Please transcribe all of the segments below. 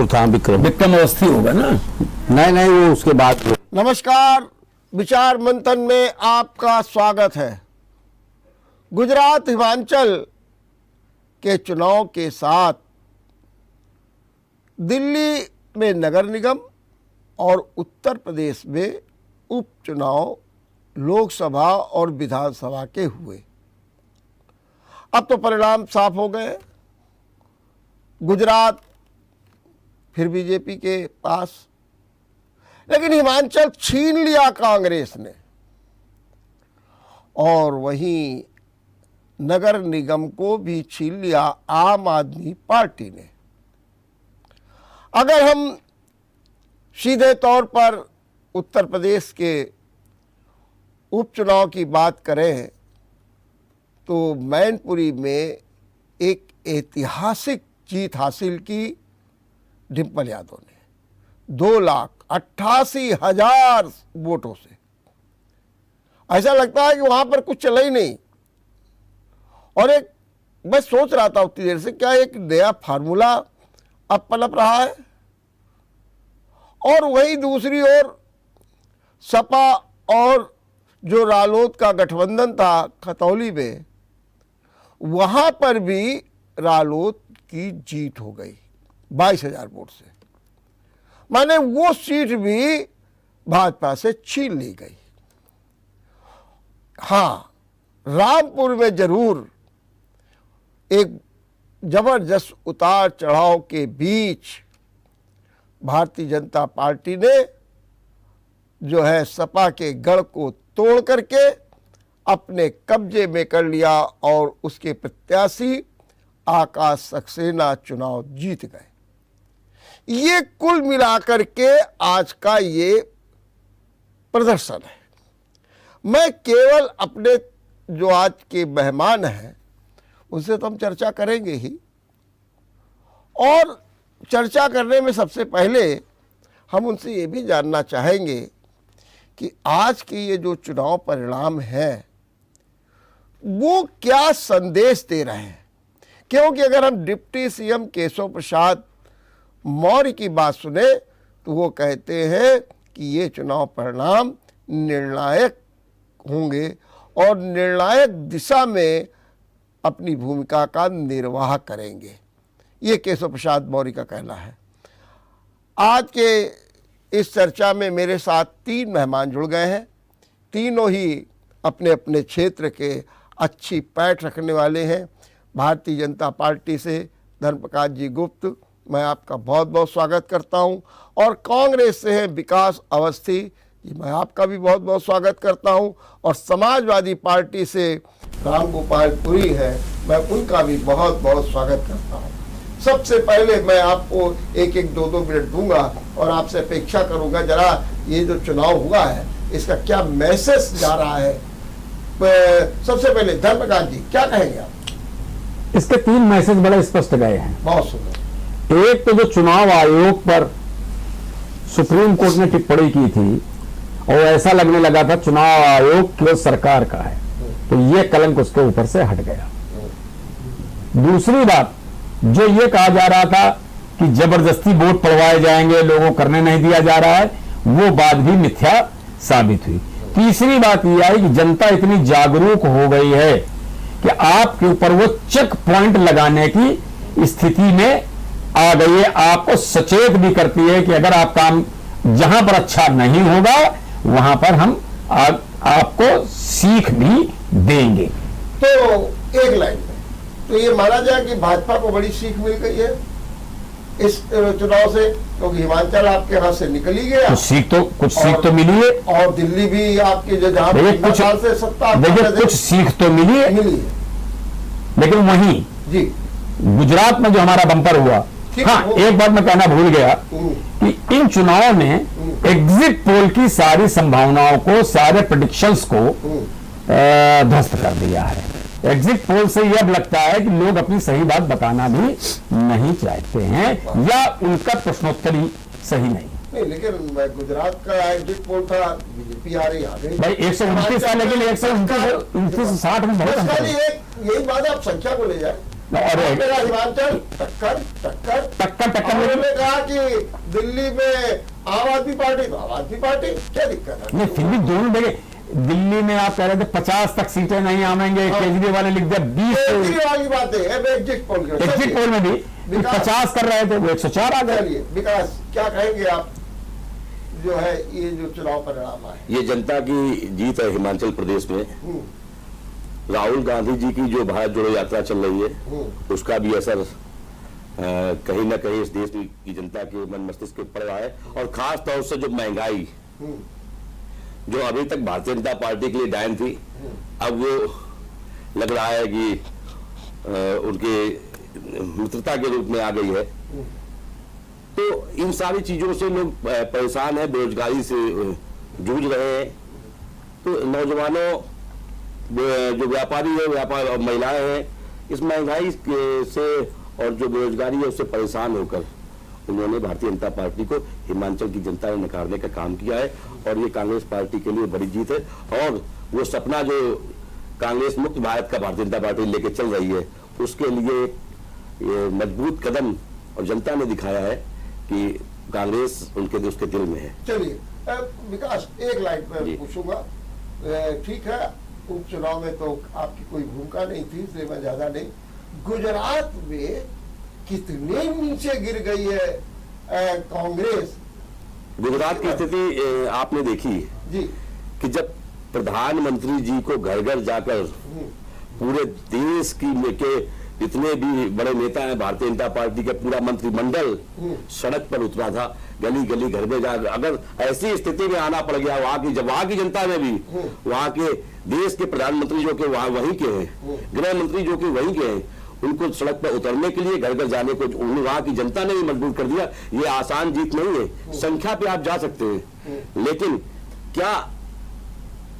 था विक्रम अवस्थी होगा ना? नहीं वो उसके बाद। नमस्कार, विचार मंथन में आपका स्वागत है। गुजरात हिमाचल के चुनाव के साथ दिल्ली में नगर निगम और उत्तर प्रदेश में उपचुनाव लोकसभा और विधानसभा के हुए। अब तो परिणाम साफ हो गए। गुजरात फिर बीजेपी के पास, लेकिन हिमाचल छीन लिया कांग्रेस ने, और वहीं नगर निगम को भी छीन लिया आम आदमी पार्टी ने। अगर हम सीधे तौर पर उत्तर प्रदेश के उपचुनाव की बात करें तो मैनपुरी में एक ऐतिहासिक जीत हासिल की डिम्पल यादव ने 2,88,000 वोटों से। ऐसा लगता है कि वहां पर कुछ चला ही नहीं। और एक मैं सोच रहा था उतनी देर से, क्या एक नया फार्मूला अब पनप रहा है? और वहीं दूसरी ओर सपा और जो रालोद का गठबंधन था खतौली में, वहां पर भी रालोद की जीत हो गई 22,000 वोट से। माने वो सीट भी भाजपा से छीन ली गई। हाँ, रामपुर में जरूर एक जबरदस्त उतार चढ़ाव के बीच भारतीय जनता पार्टी ने जो है सपा के गढ़ को तोड़ करके अपने कब्जे में कर लिया और उसके प्रत्याशी आकाश सक्सेना चुनाव जीत गए। ये कुल मिलाकर के आज का ये प्रदर्शन है। मैं केवल अपने जो आज के मेहमान हैं उनसे तो हम चर्चा करेंगे ही, और चर्चा करने में सबसे पहले हम उनसे ये भी जानना चाहेंगे कि आज के ये जो चुनाव परिणाम है वो क्या संदेश दे रहे हैं। क्योंकि अगर हम डिप्टी सीएम केशव प्रसाद मौर्य की बात सुने तो वो कहते हैं कि ये चुनाव परिणाम निर्णायक होंगे और निर्णायक दिशा में अपनी भूमिका का निर्वाह करेंगे। ये केशव प्रसाद मौर्य का कहना है। आज के इस चर्चा में मेरे साथ 3 मेहमान जुड़ गए हैं। तीनों ही अपने अपने क्षेत्र के अच्छी पैठ रखने वाले हैं। भारतीय जनता पार्टी से धर्मप्रकाश जी गुप्त, मैं आपका बहुत बहुत स्वागत करता हूं। और कांग्रेस से है विकास अवस्थी जी, मैं आपका भी बहुत बहुत स्वागत करता हूं। और समाजवादी पार्टी से रामगोपाल पुरी है, मैं उनका भी बहुत बहुत स्वागत करता हूं। सबसे पहले मैं आपको एक 2 मिनट दूंगा और आपसे अपेक्षा करूंगा, जरा ये जो चुनाव हुआ है इसका क्या मैसेज जा रहा है। सबसे पहले धर्मप्रकाश जी, क्या कहेंगे आप? इसके 3 मैसेज बड़े स्पष्ट गए हैं। बहुत सुंदर। एक तो जो चुनाव आयोग पर सुप्रीम कोर्ट ने टिप्पणी की थी और ऐसा लगने लगा था चुनाव आयोग केवल सरकार का है, तो ये कलंक उसके ऊपर से हट गया। दूसरी बात, जो ये कहा जा रहा था कि जबरदस्ती वोट पड़वाए जाएंगे, लोगों करने नहीं दिया जा रहा है, वो बात भी मिथ्या साबित हुई। तीसरी बात यह आई कि जनता इतनी जागरूक हो गई है कि आपके ऊपर वो चेक पॉइंट लगाने की स्थिति में आ गई है। आपको सचेत भी करती है कि अगर आप काम जहां पर अच्छा नहीं होगा वहां पर हम आपको सीख भी देंगे। तो एक लाइन में तो ये माना जाए कि भाजपा को बड़ी सीख मिल गई है इस चुनाव से, क्योंकि हिमाचल आपके हाथ से निकल ही गया। कुछ सीख तो मिली है, और दिल्ली भी आपकी जो जहां साल से सत्ता, देखिए कुछ सीख तो मिली है, लेकिन वहीं जी गुजरात में जो हमारा बम्पर हुआ, हाँ एक बात मैं कहना भूल गया कि इन चुनावों ने एग्जिट पोल की सारी संभावनाओं को, सारे प्रेडिक्शंस को ध्वस्त कर दिया है। एग्जिट पोल से यह लगता है कि लोग अपनी सही बात बताना भी नहीं चाहते हैं या उनका प्रश्नोत्तरी सही नहीं। लेकिन गुजरात का एग्जिट पोल था, बीजेपी आ रही, आ गई भाई 129 था, लेकिन 129 60 में बहुत यही बात आप संख्या को ले जाए और मेरा हिमाचल टक्कर टक्कर टक्कर टक्कर में उन्होंने कहा कि दिल्ली में आम आदमी पार्टी तो आम आदमी पार्टी, क्या दिक्कत है? नहीं, फिर भी दोनों देखिए, दिल्ली में आप कह रहे थे 50 तक सीटें नहीं आवेंगे, केजरीवाल ने लिख दिया 20। केजरीवाल की बात है, अब एग्जिट पोल की बात। एग्जिट पोल में भी विकास। 50 कर रहे थे, वो 104 आ गए। चलिए विकास, क्या कहेंगे आप, जो है ये जो चुनाव परिणाम आए? ये जनता की जीत है हिमाचल प्रदेश में। राहुल गांधी जी की जो भारत जोड़ो यात्रा चल रही है उसका भी असर कहीं ना कहीं इस देश की जनता के मन मस्तिष्क पे पड़ रहा है। और खास तौर से जो महंगाई जो अभी तक भारतीय जनता पार्टी के लिए डायन थी, अब वो लग रहा है कि उनके मित्रता के रूप में आ गई है। तो इन सारी चीजों से लोग परेशान है, बेरोजगारी से जूझ रहे हैं। तो नौजवानों, जो व्यापारी है, व्यापार और महिलाएं हैं, इस महंगाई से और जो बेरोजगारी है उससे परेशान होकर उन्होंने भारतीय जनता पार्टी को हिमाचल की जनता ने नकारने का काम किया है। और ये कांग्रेस पार्टी के लिए बड़ी जीत है। और वो सपना जो कांग्रेस मुक्त भारत का भारतीय जनता पार्टी लेके चल रही है, उसके लिए ये मजबूत कदम और जनता ने दिखाया है कि कांग्रेस उनके उसके दिल में है। चलिए विकास, एक लाइन में पूछूंगा, ठीक है उपचुनाव में तो आपकी कोई भूमिका नहीं थी, इसलिए मैं ज्यादा नहीं। गुजरात में कितने नीचे गिर गई है कांग्रेस? गुजरात की स्थिति आपने देखी जी कि जब प्रधानमंत्री जी को घर घर जाकर पूरे देश के जितने भी बड़े नेता हैं भारतीय जनता पार्टी के, पूरा मंत्रिमंडल सड़क पर उतरा था, गली गली घर में जाकर। अगर ऐसी स्थिति में आना पड़ गया वहां की जनता ने भी, वहां के देश के प्रधानमंत्री जो कि वहीं के हैं, गृह मंत्री जो कि वहीं के हैं, उनको सड़क पर उतरने के लिए, घर घर जाने को वहां की जनता ने भी मजबूर कर दिया। ये आसान जीत नहीं है, संख्या पे आप जा सकते हैं, लेकिन क्या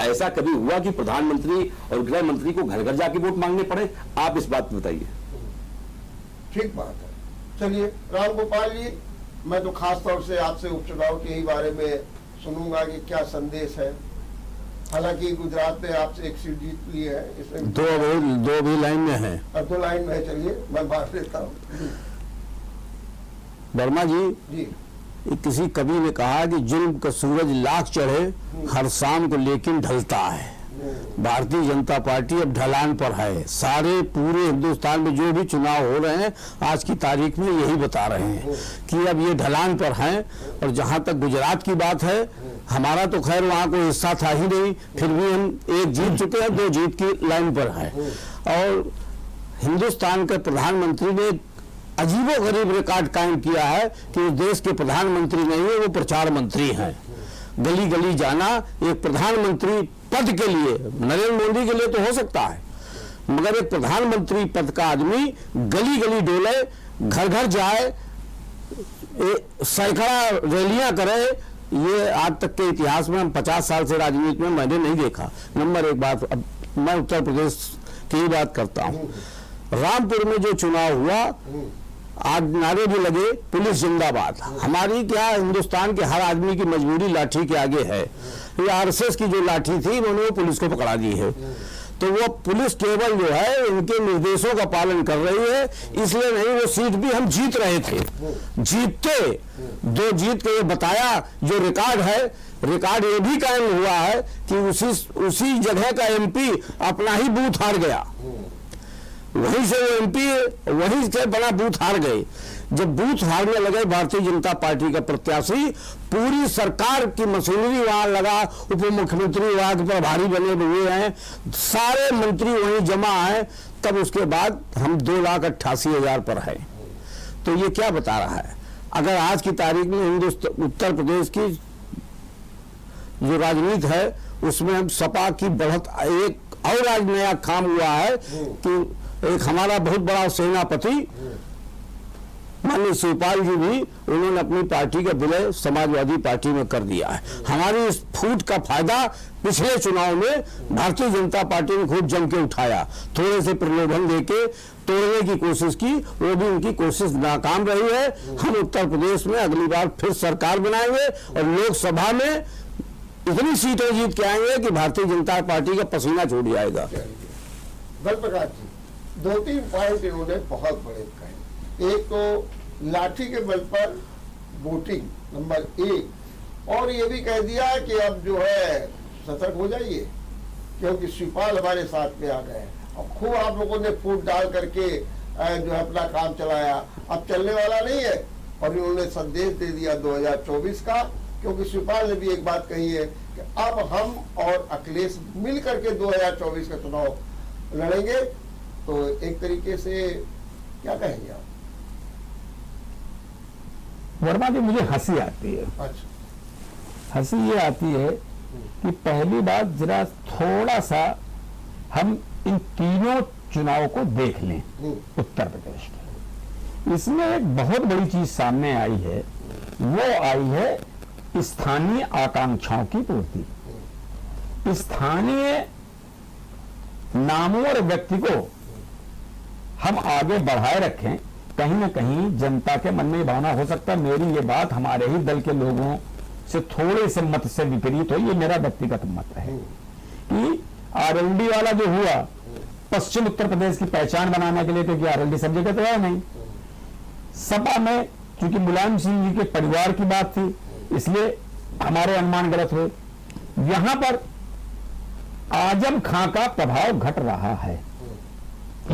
ऐसा कभी हुआ कि प्रधानमंत्री और गृह मंत्री को घर घर जाके वोट मांगने पड़े? आप इस बात में बताइए। ठीक बात है। चलिए राम गोपाल जी, मैं तो खास तौर से आपसे उपचुनाव के ही बारे में सुनूंगा कि क्या संदेश है। हालांकि गुजरात ने आपसे एक सीट जीत ली है, इसमें दो भी लाइन में है। 2 लाइन में है। चलिए मैं बात लेता हूँ वर्मा जी, जी। किसी कवि ने कहा कि जुल्म का सूरज लाख चढ़े हर शाम को लेकिन ढलता है। भारतीय जनता पार्टी अब ढलान पर है। सारे पूरे हिंदुस्तान में जो भी चुनाव हो रहे हैं आज की तारीख में यही बता रहे हैं कि अब ये ढलान पर हैं। और जहां तक गुजरात की बात है, हमारा तो खैर वहां कोई हिस्सा था ही नहीं, फिर भी हम 1 जीत चुके हैं, 2 जीत की लाइन पर है। और हिंदुस्तान के प्रधानमंत्री ने अजीबोगरीब रिकॉर्ड कायम किया है कि उस देश के प्रधानमंत्री नहीं है, वो प्रचार मंत्री हैं। गली गली जाना एक प्रधानमंत्री पद के लिए, नरेंद्र मोदी के लिए तो हो सकता है, मगर एक प्रधानमंत्री पद का आदमी गली गली डोले, घर घर जाए, सैकड़ा रैलियां करे, ये आज तक के इतिहास में, हम 50 साल से राजनीति में मैंने नहीं देखा। नंबर 1 बात, अब मैं उत्तर प्रदेश की ही बात करता हूँ। रामपुर में जो चुनाव हुआ, आज नारे भी लगे पुलिस जिंदाबाद। हमारी क्या, हिंदुस्तान के हर आदमी की मजबूरी लाठी के आगे है। ये आरएसएस की जो लाठी थी उन्होंने वो पुलिस को पकड़ा दी है। तो वो पुलिस केवल जो है इनके निर्देशों का पालन कर रही है, इसलिए नहीं, वो सीट भी हम जीत रहे थे, जीतते 2 जीत के ये बताया। जो रिकॉर्ड है, रिकॉर्ड ये भी कायम हुआ है कि उसी जगह का एमपी अपना ही बूथ हार गया, वहीं से वो एमपी वहीं से बना बूथ हार गए। जब बूथ हारने लगे भारतीय जनता पार्टी का प्रत्याशी, पूरी सरकार की मशीनरी वहां लगा, उप मुख्यमंत्री वहां के प्रभारी बने हुए हैं, सारे मंत्री वहीं जमा हैं, तब उसके बाद हम 2,88,000 पर है। तो ये क्या बता रहा है? अगर आज की तारीख में उत्तर प्रदेश की जो राजनीति है उसमें हम सपा की बढ़त, एक और आज नया काम हुआ है कि एक हमारा बहुत बड़ा सेनापति माननीय शिवपाल जी भी, उन्होंने अपनी पार्टी का विलय समाजवादी पार्टी में कर दिया है। हमारी इस फूट का फायदा पिछले चुनाव में भारतीय जनता पार्टी ने खूब जम के उठाया, थोड़े से प्रलोभन देके तोड़ने की कोशिश की, वो भी उनकी कोशिश नाकाम रही है। हम उत्तर प्रदेश में अगली बार फिर सरकार बनाएंगे और लोकसभा में इतनी सीटें जीत के आएंगे कि भारतीय जनता पार्टी का पसीना छूट जाएगा। प्रकाश जी, दो तीन पॉइंट इन्होंने बहुत बड़े कहे। एक तो लाठी के बल पर वोटिंग नंबर 1, और ये भी कह दिया कि अब जो है सतर्क हो जाइए क्योंकि शिवपाल हमारे साथ में आ गए हैं। अब खूब आप लोगों ने फूट डाल करके जो है अपना काम चलाया, अब चलने वाला नहीं है। और इन्होंने संदेश दे दिया 2024 का, क्योंकि शिवपाल ने भी एक बात कही है कि अब हम और अखिलेश मिल करके 2024 का चुनाव लड़ेंगे। तो एक तरीके से क्या कहेंगे आप? वर्मा जी, मुझे हंसी आती है। अच्छा, हंसी ये आती है कि पहली बात जरा थोड़ा सा हम इन तीनों चुनाव को देख लें उत्तर प्रदेश के। इसमें एक बहुत बड़ी चीज सामने आई है, वो आई है स्थानीय आकांक्षाओं की पूर्ति। स्थानीय नामों और व्यक्ति को हम आगे बढ़ाए रखें। कहीं ना कहीं जनता के मन में ये भावना हो सकता है, मेरी ये बात हमारे ही दल के लोगों से थोड़े से मत से विपरीत हो, ये मेरा व्यक्तिगत मत है कि आरएलडी वाला जो हुआ पश्चिम उत्तर प्रदेश की पहचान बनाने के लिए, क्योंकि आरएलडी सब जगह तो है नहीं। सपा में चूंकि मुलायम सिंह जी के परिवार की बात थी, इसलिए हमारे अनुमान गलत हुए। यहां पर आजम खां का प्रभाव घट रहा है,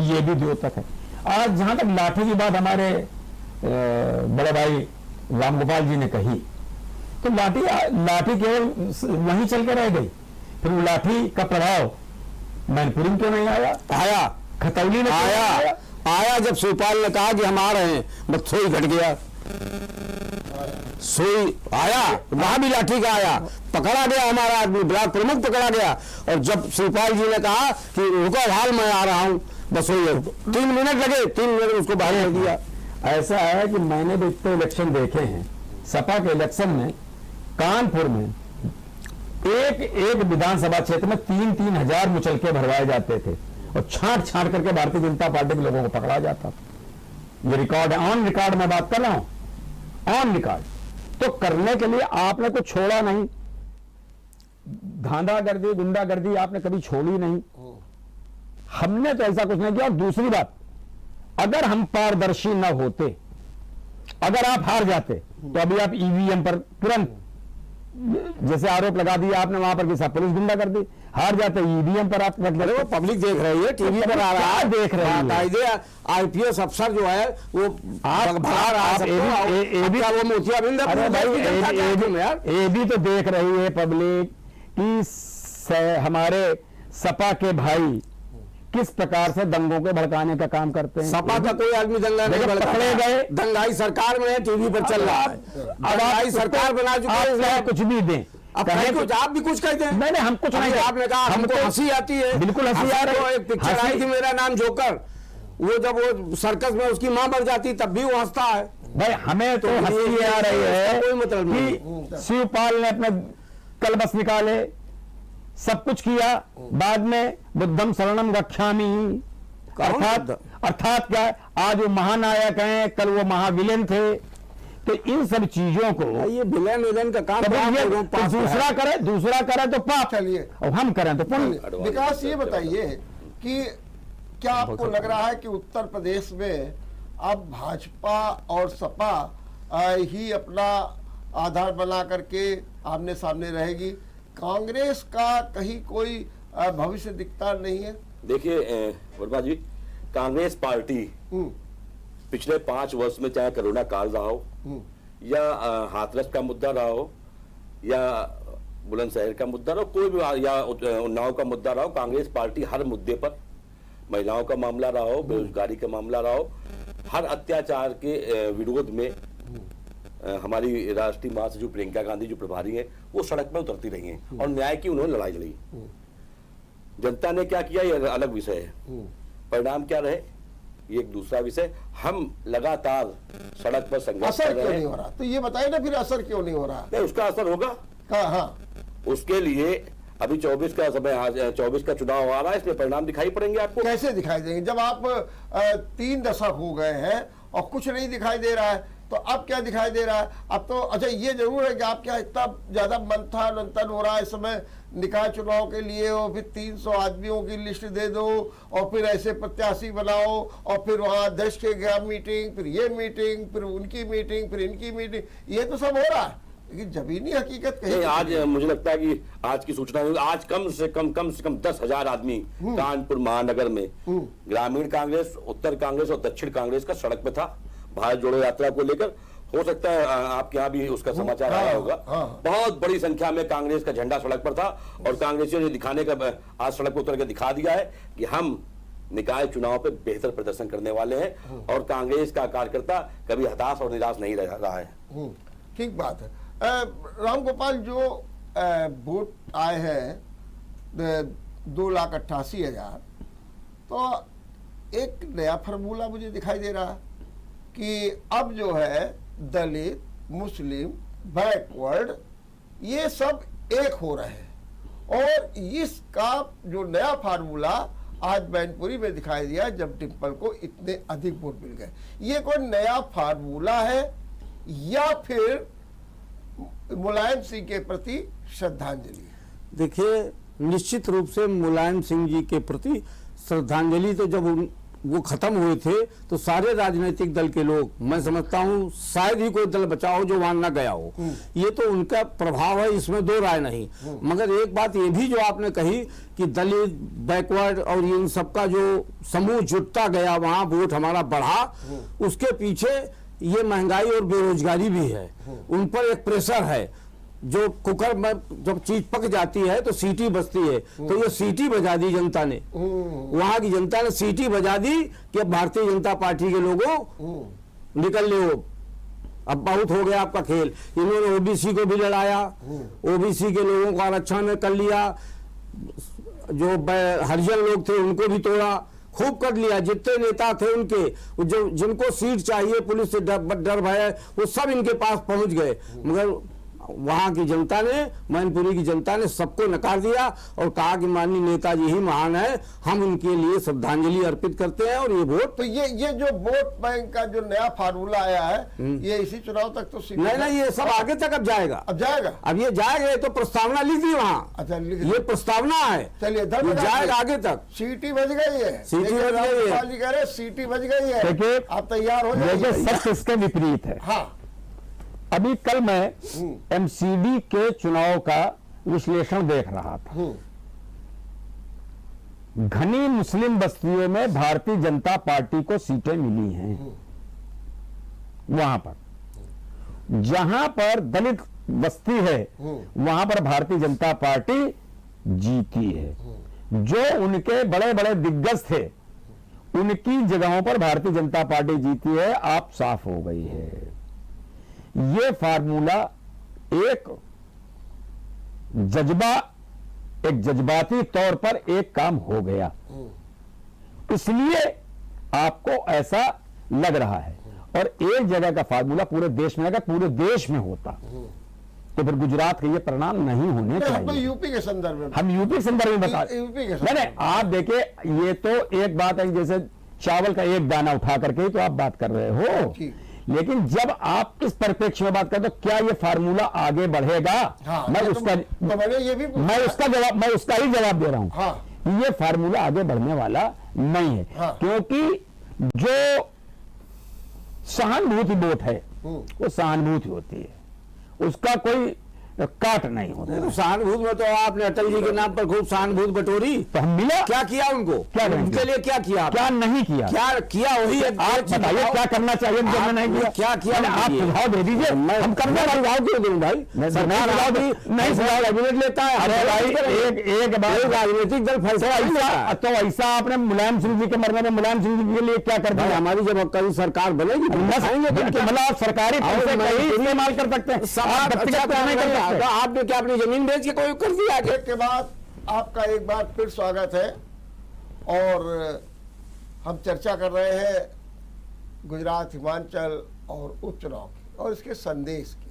ये भी द्योतक है। आज जहां तक लाठी की बात हमारे बड़े भाई रामगोपाल जी ने कही, तो लाठी केवल वहीं चल के रह गई। फिर वो लाठी का प्रभाव मैनपुरी में क्यों नहीं आया? आया, खतौली में आया जब शिवपाल ने कहा कि हम आ रहे हैं, बस सोई घट गया। सोई आया, वहां भी लाठी का आया, पकड़ा गया हमारा आदमी, ब्लॉक प्रमुख पकड़ा गया। और जब शिवपाल जी ने कहा कि रुको हाल मैं आ रहा हूं, बस वही 3 मिनट लगे, 3 मिनट में उसको बाहर कर दिया। ऐसा है कि मैंने भी इतने इलेक्शन देखे हैं। सपा के इलेक्शन में कानपुर में एक विधानसभा क्षेत्र में 3-3 हजार मुचलके भरवाए जाते थे और छांट करके भारतीय जनता पार्टी के लोगों को पकड़ा जाता। ये रिकॉर्ड है, ऑन रिकॉर्ड मैं बात कर रहा हूं, ऑन रिकॉर्ड। तो करने के लिए आपने कुछ छोड़ा नहीं, धांधागर्दी गुंडागर्दी आपने कभी छोड़ी नहीं। हमने तो ऐसा कुछ नहीं किया। और दूसरी बात, अगर हम पारदर्शी न होते, अगर आप हार जाते तो अभी आप ईवीएम पर तुरंत जैसे आरोप लगा दिया आपने वहां पर कि सब पुलिस गुंडा कर दी, हार जाते ईवीएम पर आप रख वो पब्लिक देख रही है, टीवी पर आ रहा है, देख रही है। आईपीएस अफसर जो है वो वो मोतियाबिंद, अरे भाई ये भी तो देख रही है पब्लिक कि हमारे सपा के भाई किस प्रकार से दंगों के भड़काने का काम करते हैं। सपा का कोई आदमी दंगा नहीं पकड़े गए, दंगाई सरकार में टीवी पर चल रहा है, दंगाई सरकार बना चुके हैं। कुछ भी दें, अब कुछ आप भी कुछ कहते हैं। नहीं, हम कुछ नहीं। आपने कहा हमको हंसी आती है, बिल्कुल हंसी आ रही है। एक पिक्चर आई थी मेरा नाम जोकर, वो जब वो सर्कस में उसकी मां मर जाती तब भी वो हंसता है। भाई हमें तो हंसी आ रही है, कोई मतलब नहीं। शिवपाल ने अपने कलबस निकाले, सब कुछ किया, बाद में बुद्धम शरणम गच्छामि, अर्थात क्या, आज वो महानायक हैं, कल वो महाविलेन थे। तो इन सब चीजों को ये विलेन का काम दूसरा करे तो पाप, चलिए और हम करें तो पुण्य। विकास, ये बताइए कि क्या आपको लग रहा है कि उत्तर प्रदेश में अब भाजपा और सपा ही अपना आधार बना करके आमने सामने रहेगी? कांग्रेस का कहीं कोई भविष्य दिखता नहीं है? देखिए वर्मा जी, कांग्रेस पार्टी पिछले 5 वर्ष में, चाहे कोरोना काल रहा हो या हाथरस का मुद्दा रहा हो या बुलंदशहर का मुद्दा रहा हो, कोई भी, या उन्नाव का मुद्दा रहा हो, कांग्रेस पार्टी हर मुद्दे पर, महिलाओं का मामला रहा हो, बेरोजगारी का मामला रहा हो, हर अत्याचार के विरोध में हमारी राष्ट्रीय महासचिव प्रियंका गांधी जो प्रभारी हैं, वो सड़क में उतरती रही हैं और न्याय की उन्होंने लड़ाई लड़ी। जनता ने क्या किया, ये अलग विषय है। परिणाम क्या रहे, ये एक दूसरा विषय। हम लगातार सड़क पर संघर्ष असर कर क्यों रहे हैं। नहीं हो रहा? तो ये बताइए ना, फिर असर क्यों नहीं हो रहा? नहीं, उसका असर होगा। हाँ, उसके लिए अभी 24 का समय, 24 का चुनाव आ रहा है, इसमें परिणाम दिखाई पड़ेंगे आपको। कैसे दिखाई देंगे जब आप 3 दशक हो गए हैं और कुछ नहीं दिखाई दे रहा है? तो अब क्या दिखाई दे रहा है? अब तो अच्छा ये जरूर है कि आप क्या इतना ज्यादा मंथन होरा है इस समय निकाय चुनाव के लिए, और फिर 300 आदमियों की लिस्ट दे दो और फिर ऐसे प्रत्याशी बनाओ और फिर वहां अध्यक्ष के यहाँ मीटिंग, फिर ये मीटिंग, फिर उनकी मीटिंग, फिर इनकी मीटिंग, ये तो सब हो रहा है, लेकिन जमीनी हकीकत कहीं आज मुझे लगता है कि आज की सूचना है, आज कम से कम 10,000 आदमी कानपुर महानगर में ग्रामीण कांग्रेस, उत्तर कांग्रेस और दक्षिण कांग्रेस का सड़क पे था भारत जोड़ो यात्रा को लेकर। हो सकता है आपके यहाँ भी उसका समाचार आया होगा। बहुत बड़ी संख्या में कांग्रेस का झंडा सड़क पर था और कांग्रेसियों ने दिखाने का आज सड़क पर उतर के दिखा दिया है कि हम निकाय चुनाव पे बेहतर प्रदर्शन करने वाले हैं और कांग्रेस का कार्यकर्ता कभी हताश और निराश नहीं रहा है। ठीक बात है। राम गोपाल, जो वोट आए हैं 2,88,000, तो एक नया फार्मूला मुझे दिखाई दे रहा है कि अब जो है दलित, मुस्लिम, बैकवर्ड ये सब एक हो रहे हैं, और इसका जो नया फार्मूला आज मैनपुरी में दिखाई दिया जब डिम्पल को इतने अधिक वोट मिल गए। ये कोई नया फार्मूला है या फिर मुलायम सिंह के प्रति श्रद्धांजलि है? देखिए, निश्चित रूप से मुलायम सिंह जी के प्रति श्रद्धांजलि तो जब वो खत्म हुए थे तो सारे राजनीतिक दल के लोग, मैं समझता हूं शायद ही कोई दल बचा हो जो वहां न गया हो। ये तो उनका प्रभाव है, इसमें दो राय नहीं। मगर एक बात ये भी जो आपने कही कि दलित, बैकवर्ड और इन सबका जो समूह जुटता गया, वहां वोट हमारा बढ़ा, उसके पीछे ये महंगाई और बेरोजगारी भी है। उन पर एक प्रेशर है, जो कुकर में जब चीज पक जाती है तो सीटी बजती है, तो ये सीटी बजा दी जनता ने, वहां की जनता ने सीटी बजा दी कि अब भारतीय जनता पार्टी के लोगों निकल ले, अब बहुत हो गया आपका खेल। इन्होंने ओबीसी को भी लड़ाया, ओबीसी के लोगों को आरक्षण में कर लिया, जो हरिजन लोग थे उनको भी तोड़ा, खूब कर लिया। जितने नेता थे उनके, जो जिनको सीट चाहिए पुलिस से डर भय, वो सब इनके पास पहुंच गए। मगर वहां की जनता ने, मैनपुरी की जनता ने सबको नकार दिया और कहा कि माननीय नेताजी ही महान है, हम उनके लिए श्रद्धांजलि अर्पित करते हैं। और ये वोट, तो ये जो वोट बैंक का जो नया फार्मूला आया है, ये इसी चुनाव तक तो नहीं, ये सब आगे तक अब जाएगा। अब ये जाएगा, ये तो प्रस्तावना लिख दी वहाँ। अच्छा, ये प्रस्तावना है, चलिए जाएगा आगे तक। सीटी बज गई है, सीटी बज गई है, सीटी बज गई है। देखिए, आप तैयार हो जाइए। सब इसके विपरीत है। हाँ, अभी कल मैं एमसीडी के चुनाव का विश्लेषण देख रहा था। घनी मुस्लिम बस्तियों में भारतीय जनता पार्टी को सीटें मिली हैं। वहां पर जहां पर दलित बस्ती है वहां पर भारतीय जनता पार्टी जीती है। जो उनके बड़े बड़े दिग्गज थे उनकी जगहों पर भारतीय जनता पार्टी जीती है, आप साफ हो गई है। ये फार्मूला एक जज्बाती तौर पर एक काम हो गया, इसलिए आपको ऐसा लग रहा है। और एक जगह का फार्मूला पूरे देश में, अगर पूरे देश में होता तो फिर गुजरात के ये परिणाम नहीं होने चाहिए। तो यूपी के संदर्भ में, हम यूपी के संदर्भ में बता नहीं, आप देखिए, ये तो एक बात है, जैसे चावल का एक दाना उठा करके तो आप बात कर रहे हो, लेकिन जब आप इस परिप्रेक्ष्य में बात करते तो क्या ये फार्मूला आगे बढ़ेगा? हाँ, मैं उसका ही जवाब दे रहा हूं। हाँ, ये फार्मूला आगे बढ़ने वाला नहीं है। हाँ, क्योंकि जो सहानुभूति वोट है वो सहानुभूति होती है, उसका कोई काट नहीं होता। तो सहानुभूति में तो आपने अटल जी के नाम पर खूब सहानुभूति बटोरी, तो हम मिला, क्या किया उनको, क्या उनके लिए क्या किया, क्या नहीं किया, क्या किया वही आप बताइए क्या करना चाहिए, जो नहीं किया, क्या किया, आप सुझाव दे दीजिए। हम करने वाले सुझाव क्यों दूं भाई? सरकार नहीं सुझाव रेगुलेट लेता है। अरे भाई, एक बात, राजनीतिक दल फैसला, तो ऐसा आपने मुलायम सिंह जी के मरने में मुलायम सिंह जी के लिए क्या कर दिया? हमारी जब कभी सरकार बनेगी मतलब सरकारी पैसे कहीं इस्तेमाल कर सकते हैं। आपने क्या अपनी जमीन बेच के कोई कर दिया? के बाद आपका एक बार फिर स्वागत है और हम चर्चा कर रहे हैं गुजरात, हिमाचल और उपचुनाव की और इसके संदेश की।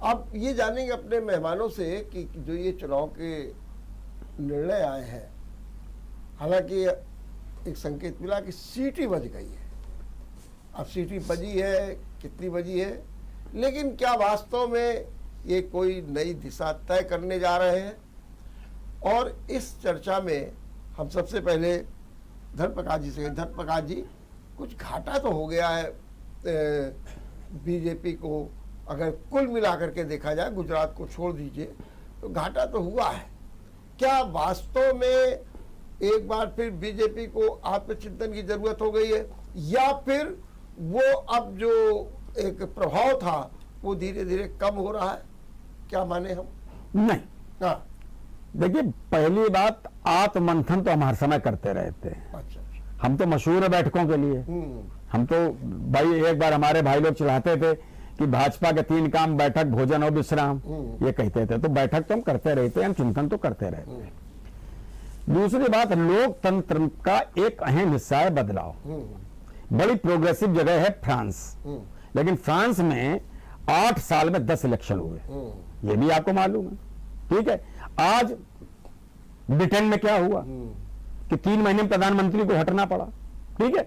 अब ये जानेंगे अपने मेहमानों से कि जो ये चुनाव के निर्णय आए हैं, हालांकि एक संकेत मिला कि सीटी बज गई है, अब सीटी बजी है, कितनी बजी है, लेकिन क्या वास्तव में ये कोई नई दिशा तय करने जा रहे हैं? और इस चर्चा में हम सबसे पहले धर्मप्रकाश जी से, धर्मप्रकाश जी, कुछ घाटा तो हो गया है बीजेपी को, अगर कुल मिलाकर के देखा जाए, गुजरात को छोड़ दीजिए, तो घाटा तो हुआ है। क्या वास्तव में एक बार फिर बीजेपी को आत्मचिंतन की जरूरत हो गई है, या फिर वो अब जो एक प्रभाव था वो धीरे धीरे कम हो रहा है? क्या माने हम? नहीं, हाँ, देखिए पहली बात, आत्ममंथन तो हम हर समय करते रहते हैं। अच्छा, हम तो मशहूर है बैठकों के लिए। हम तो भाई, एक बार हमारे भाई लोग चलाते थे कि भाजपा के 3 काम, बैठक, भोजन और विश्राम, ये कहते थे। तो बैठक तो हम करते रहते हैं, हम चिंतन तो करते रहते हैं। दूसरी बात, लोकतंत्र का एक अहम हिस्सा है बदलाव। बड़ी प्रोग्रेसिव जगह है फ्रांस, लेकिन फ्रांस में 8 साल में 10 इलेक्शन हुए, ये भी आपको मालूम है। ठीक है, आज ब्रिटेन में क्या हुआ कि 3 महीने में प्रधानमंत्री को हटना पड़ा। ठीक है,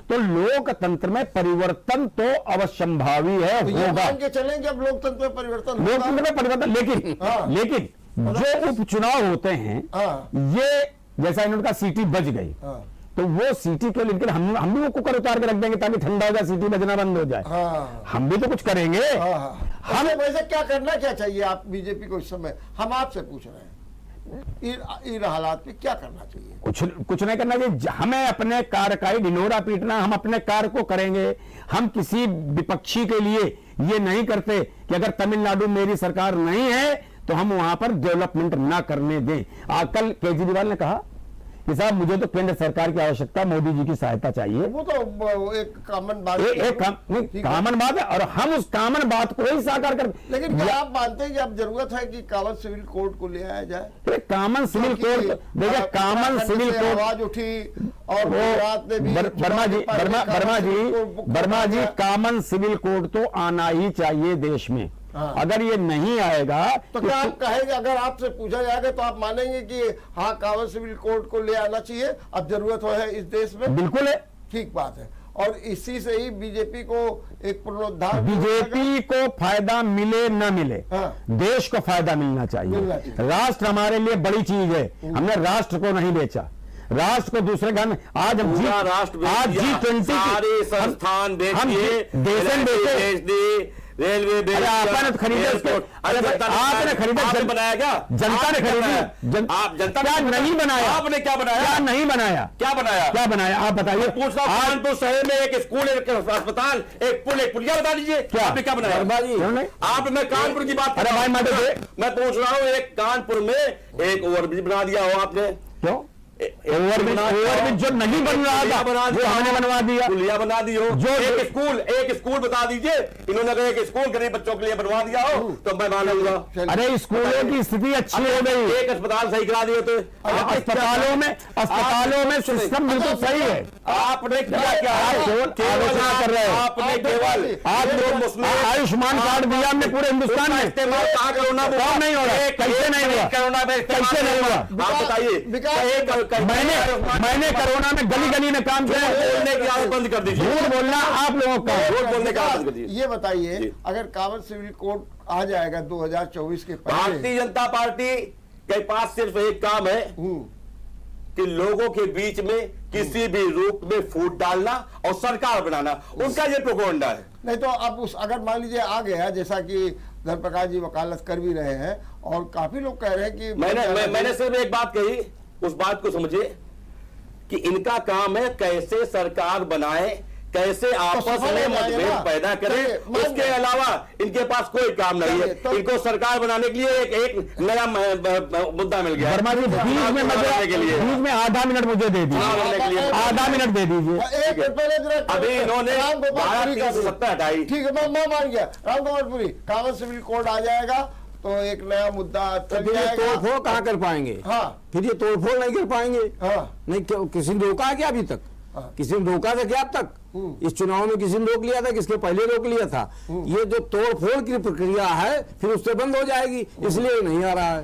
तो लोकतंत्र में परिवर्तन तो अवश्यंभावी है, तो ये होगा। मान के चलें कि अब लोकतंत्र में परिवर्तन होगा? लोकतंत्र में परिवर्तन, लेकिन हाँ। लेकिन जो उपचुनाव होते हैं, हाँ। ये जैसा इन्होंने कहा सीटी बज गई, हाँ। तो वो सीटी के लिए हम भी वो कुकर उतार के रख देंगे ताकि ठंडा हो जाए, सीटी बजना बंद हो जाए। हाँ। हम भी तो कुछ करेंगे। हम वैसे क्या करना क्या चाहिए आप बीजेपी को इस समय? हम आपसे पूछ रहे हैं, इन हालात में क्या करना चाहिए? कुछ नहीं करना चाहिए। हमें अपने कार्य का ही ढिंढोरा पीटना, हम अपने कार्य को करेंगे। हम किसी विपक्षी के लिए ये नहीं करते कि अगर तमिलनाडु मेरी सरकार नहीं है तो हम वहां पर डेवलपमेंट ना करने दें। कल केजरीवाल ने कहा कि साहब मुझे तो केंद्र सरकार की आवश्यकता, मोदी जी की सहायता चाहिए। वो तो एक कॉमन बात कॉमन बात है, और हम उस कॉमन बात को ही साकार कर। लेकिन क्या आप मानते हैं कि अब जरूरत है कि कॉमन सिविल कोड को ले आया जाए? कॉमन सिविल कोड, देखिए कॉमन सिविल कोड आवाज उठी और गुजरात में भी वर्मा जी, कॉमन सिविल कोड तो आना ही चाहिए देश में। हाँ। अगर ये नहीं आएगा तो क्या आप कहेंगे, अगर आपसे पूछा जाएगा तो आप मानेंगे कि हाँ कॉमन सिविल कोड को ले आना चाहिए, अब जरूरत है इस देश में? बिल्कुल है, ठीक बात है। और इसी से ही बीजेपी को एक पुनरुद्धार, बीजेपी को फायदा मिले न मिले, हाँ। देश को फायदा मिलना चाहिए। राष्ट्र हमारे लिए बड़ी चीज है, हमने राष्ट्र को नहीं बेचा, राष्ट्र को दूसरे घर में। आज हम आज G20 सारे संस्थान बेच दिए, रेलवे बेच, आपने तो खरीदे उसको, आपने खरीदा, बनाया क्या? जनता ने खरीदी। आप जनता क्या नहीं बनाया? आपने क्या बनाया? क्या नहीं बनाया? क्या बनाया? क्या बनाया आप बताइए। पूछ रहा हूं, कानपुर शहर में एक स्कूल, एक अस्पताल, एक पुल, एक पुलिया बता दीजिए, क्या आपने क्या बनाया? आप, मैं कानपुर की बात कर रहा हूं, मैं पूछ रहा हूँ, एक कानपुर में एक ओवरब्रिज बना दिया हो आपने? क्यों? ओवरब्रिज जो नहीं बन रहा था वो हमने बनवा दिया, पुलिया बना दी हो। जो एक स्कूल बता दीजिए, इन्होंने अगर एक स्कूल गरीब बच्चों के लिए बनवा दिया हो तो मैं मान लूंगा। अरे स्कूलों की स्थिति अच्छी हो गई, एक अस्पताल सही करा दिए तो अस्पतालों में सिस्टम बिल्कुल सही है। आपने क्या आलोचना कर रहे हैं, आपने केवल आप लोग आयुष्मान कार्ड दिया हमने पूरे हिंदुस्तान में, कोरोना नहीं हो रहा, कैसे नहीं हुआ? कोरोना में कैसे नहीं हुआ? आप बताइए। मैंने कोरोना में गली गली में काम किया, बोलने की आदत बंद कर दीजिए, झूठ बोलना आप लोगों का, झूठ बोलने की आदत कर दीजिए। ये बताइए, अगर कॉमन सिविल कोड आ जाएगा 2024 के पहले, भारतीय जनता पार्टी के पास सिर्फ एक काम है कि लोगों के बीच में किसी भी रूप में फूट डालना और सरकार बनाना, उनका ये प्रोपोगंडा है। नहीं तो अब अगर मान लीजिए आ गया, जैसा कि धर्मप्रकाश जी वकालत कर भी रहे हैं और काफी लोग कह रहे हैं कि मैंने सिर्फ एक बात कही, उस बात को समझिए कि इनका काम है कैसे सरकार बनाए, कैसे आपस में मतभेद पैदा करें, उसके अलावा इनके पास कोई काम नहीं है। इनको सरकार बनाने के लिए एक नया मुद्दा मिल गया। वर्मा जी बीच में आधा मिनट मुझे दे दीजिए, आधा मिनट दे दीजिए। अभी इन्होंने 370 हटाई, ठीक है, मैं मान गया। Ram Gopalpuri, common civil code आ जाएगा तो एक नया मुद्दा चल जाएगा। तोड़फोड़ कहाँ कर पाएंगे? हाँ, फिर ये तोड़फोड़ नहीं कर पाएंगे। हाँ, नहीं, किसी ने रोका है क्या अभी तक? हाँ। किसी ने रोका था क्या अब तक? इस चुनाव में किसी ने रोक लिया था? किसके पहले रोक लिया था? ये जो तोड़फोड़ की प्रक्रिया है फिर उससे बंद हो जाएगी, इसलिए नहीं आ रहा है।